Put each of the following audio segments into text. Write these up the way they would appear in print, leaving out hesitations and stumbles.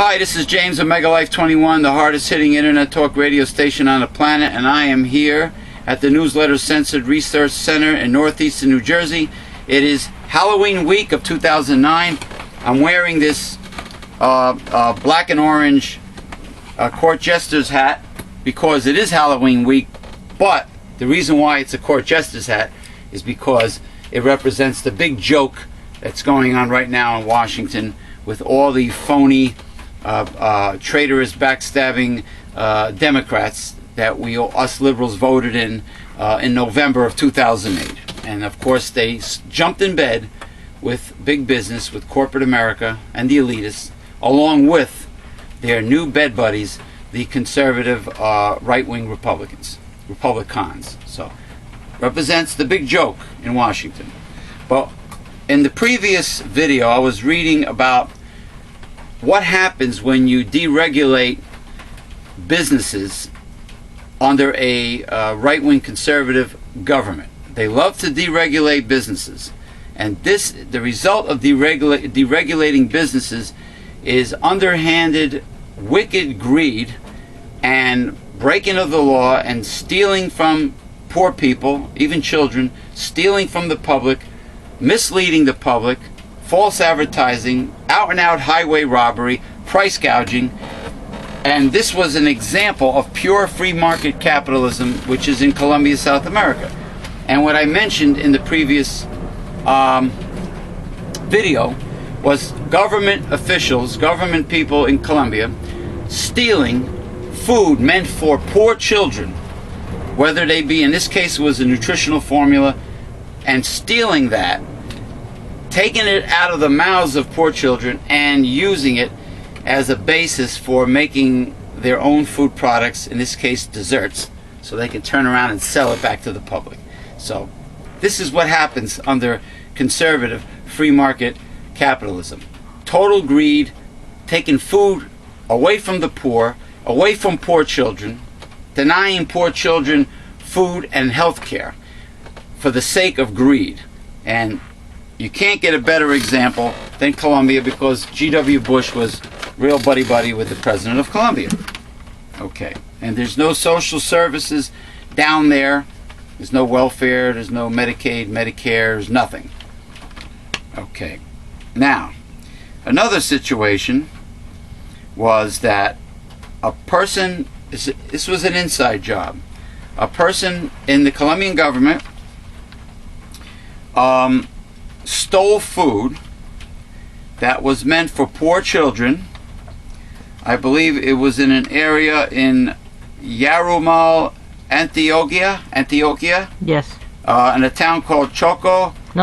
Hi, this is James of Megalife 21, the hardest hitting internet talk radio station on the planet, and I am here at the Newsletter Censored Research Center in northeastern New Jersey. It is Halloween week of 2009. I'm wearing this black and orange court jester's hat because it is Halloween week, but the reason why it's a court jester's hat is because it represents the big joke that's going on right now in Washington with all the phony, traitorous, backstabbing Democrats that us liberals voted in November of 2008. And of course they jumped in bed with big business, with corporate America and the elitists, along with their new bed buddies, the conservative right-wing Republicans. So represents the big joke in Washington. But in the previous video I was reading about what happens when you deregulate businesses under a right-wing conservative government. They love to deregulate businesses, and the result of deregulating businesses is underhanded, wicked greed and breaking of the law and stealing from poor people, even children, stealing from the public, misleading the public, false advertising, out-and-out highway robbery, price gouging. And this was an example of pure free market capitalism, which is in Colombia, South America. And what I mentioned in the previous video was government officials, government people in Colombia, stealing food meant for poor children, whether they be, in this case it was a nutritional formula, and stealing that, taking it out of the mouths of poor children and using it as a basis for making their own food products, in this case desserts, so they can turn around and sell it back to the public. So this is what happens under conservative free market capitalism. Total greed, taking food away from the poor, away from poor children, denying poor children food and health care for the sake of greed. And you can't get a better example than Colombia, because G.W. Bush was real buddy-buddy with the president of Colombia. Okay, and there's no social services down there. There's no welfare, there's no Medicaid, Medicare, there's nothing. Okay, now, another situation was that a person, this was an inside job, a person in the Colombian government stole food that was meant for poor children. I believe it was in an area in Yarumal, Antioquia. Yes. In a town called Choco. No.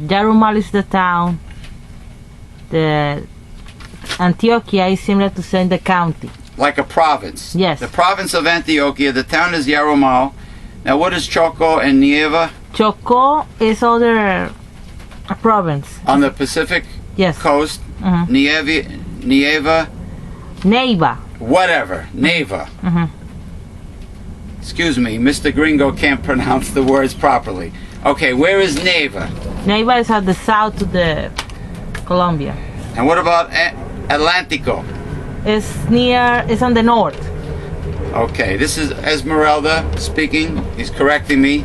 Yarumal is the town. The Antioquia is similar to saying the county. Like a province. Yes. The province of Antioquia. The town is Yarumal. Now, what is Choco and Nieva? Choco is other province. On the Pacific coast. Neiva. Whatever. Neiva. Excuse me, Mr. Gringo can't pronounce the words properly. Okay, where is Neiva? Neiva is at the south of the Colombia. And what about Atlántico? It's on the north. Okay, this is Esmeralda speaking. He's correcting me.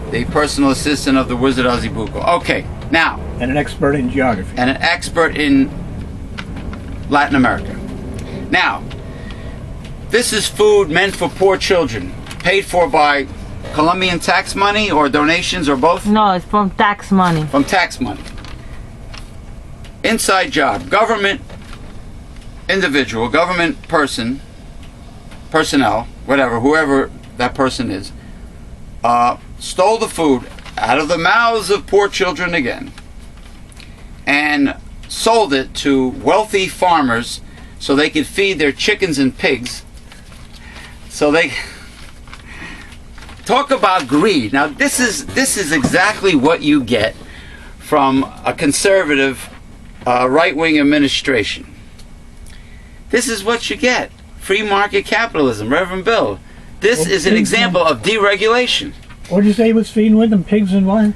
The personal assistant of the Wizard Azibuco. Okay, now. And an expert in geography. And an expert in Latin America. Now, this is food meant for poor children, paid for by Colombian tax money or donations or both? No, it's from tax money. From tax money. Inside job. Government individual, government personnel, whatever, whoever that person is, stole the food out of the mouths of poor children again and sold it to wealthy farmers so they could feed their chickens and pigs. So they talk about greed. Now this is exactly what you get from a conservative right-wing administration. This is what you get. Free market capitalism, Reverend Bill. This is an example of deregulation. What did you say he was feeding with them? Pigs and what?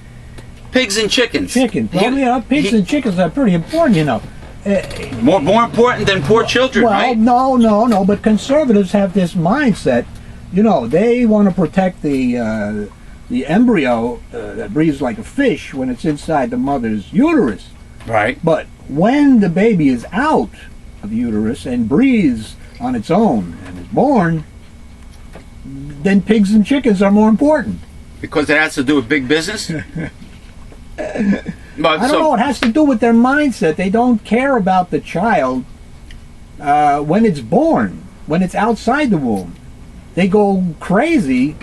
Pigs and chickens. Chickens. Well, pigs and chickens are pretty important, you know. More important than poor children, well, right? no. But conservatives have this mindset. You know, they want to protect the embryo that breathes like a fish when it's inside the mother's uterus. Right. But when the baby is out of the uterus and breathes on its own and is born, then pigs and chickens are more important. Because it has to do with big business? But I don't know. It has to do with their mindset. They don't care about the child when it's born, when it's outside the womb. They go crazy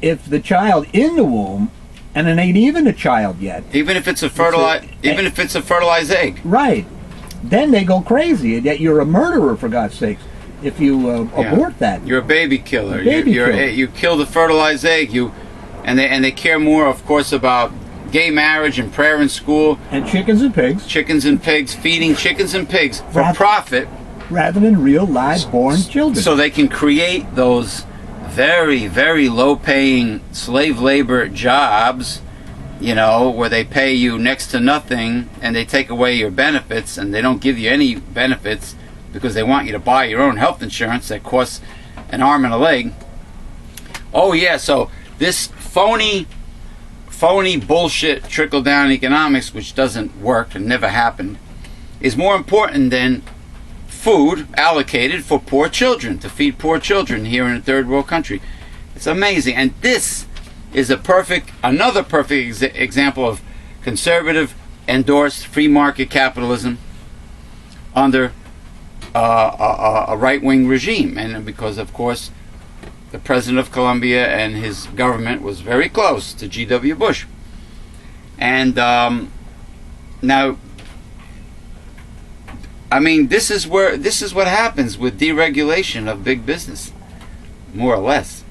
if the child in the womb, and it ain't even a child yet. Even if it's a fertilized egg. Right. Then they go crazy. That you're a murderer, for God's sakes, if you abort that. You're a baby killer. Baby killer. You kill the fertilized egg. And they care more, of course, about gay marriage and prayer in school. And chickens and pigs. Chickens and pigs, feeding chickens and pigs for Rather- profit. Rather than real live born children. So they can create those very, very low-paying slave labor jobs, you know, where they pay you next to nothing and they take away your benefits and they don't give you any benefits because they want you to buy your own health insurance that costs an arm and a leg. Oh yeah, so this phony bullshit trickle-down economics, which doesn't work and never happened, is more important than food allocated for poor children, to feed poor children here in a third world country. It's amazing. And this is another perfect example of conservative endorsed free market capitalism under a right-wing regime. And because, of course, the president of Colombia and his government was very close to G.W. Bush. And now, I mean, this is what happens with deregulation of big business, more or less.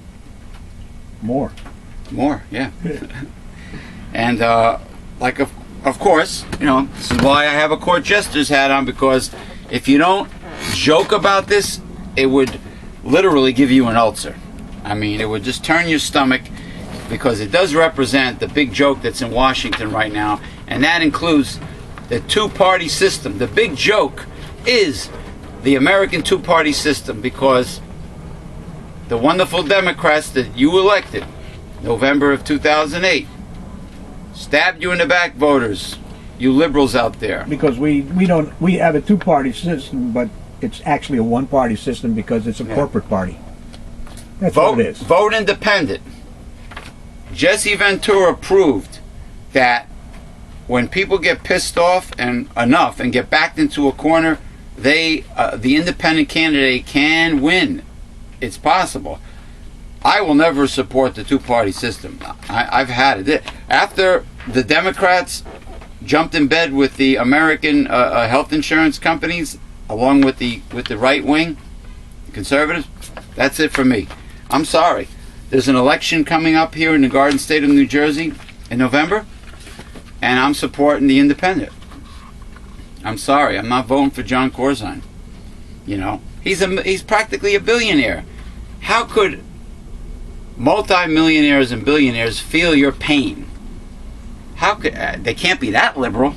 More, yeah. And of course, you know, this is why I have a court jester's hat on, because if you don't joke about this, it would literally give you an ulcer. I mean, it would just turn your stomach, because it does represent the big joke that's in Washington right now, and that includes the two-party system. The big joke is the American two-party system, because the wonderful Democrats that you elected November of 2008 stabbed you in the back, voters, you liberals out there. Because we have a two-party system, but it's actually a one-party system because it's a corporate party. That's what it is. Vote independent. Jesse Ventura proved that when people get pissed off and enough and get backed into a corner, the independent candidate can win. It's possible. I will never support the two-party system. I've had it. After the Democrats jumped in bed with the American health insurance companies, along with the right wing, the conservatives, that's it for me. I'm sorry. There's an election coming up here in the Garden State of New Jersey in November, and I'm supporting the independent. I'm sorry. I'm not voting for John Corzine. You know, he's practically a billionaire. How could multi-millionaires and billionaires feel your pain? How could they can't be that liberal?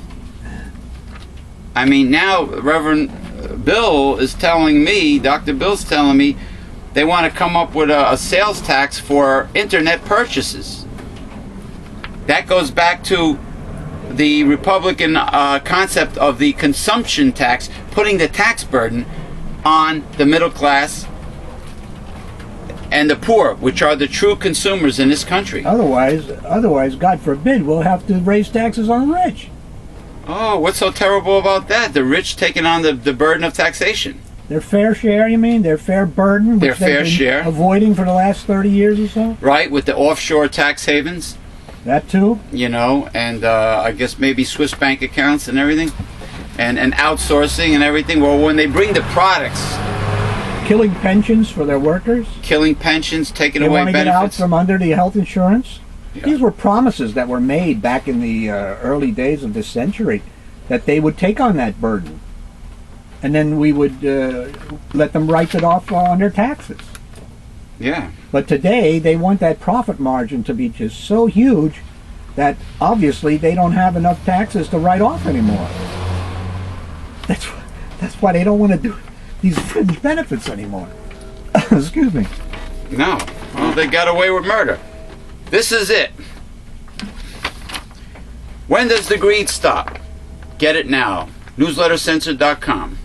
I mean, now Reverend Bill is telling me, Dr. Bill's telling me, they want to come up with a sales tax for internet purchases. That goes back to the Republican concept of the consumption tax, putting the tax burden on the middle class and the poor, which are the true consumers in this country. Otherwise, God forbid, we'll have to raise taxes on the rich. Oh, what's so terrible about that? The rich taking on the burden of taxation. Their fair share, you mean? Their fair burden? Their which they've fair been share. Avoiding for the last 30 years or so? Right, with the offshore tax havens. That too? You know, and I guess maybe Swiss bank accounts and everything. And outsourcing and everything. Well, when they bring the products... Killing pensions for their workers? Killing pensions, taking they away want to benefits. get out from under the health insurance? Yeah. These were promises that were made back in the early days of this century, that they would take on that burden. And then we would let them write it off on their taxes. Yeah. But today, they want that profit margin to be just so huge that obviously they don't have enough taxes to write off anymore. That's why they don't want to do these fringe benefits anymore. Excuse me. No. Well, they got away with murder. This is it. When does the greed stop? Get it now. NewsletterCensored.com.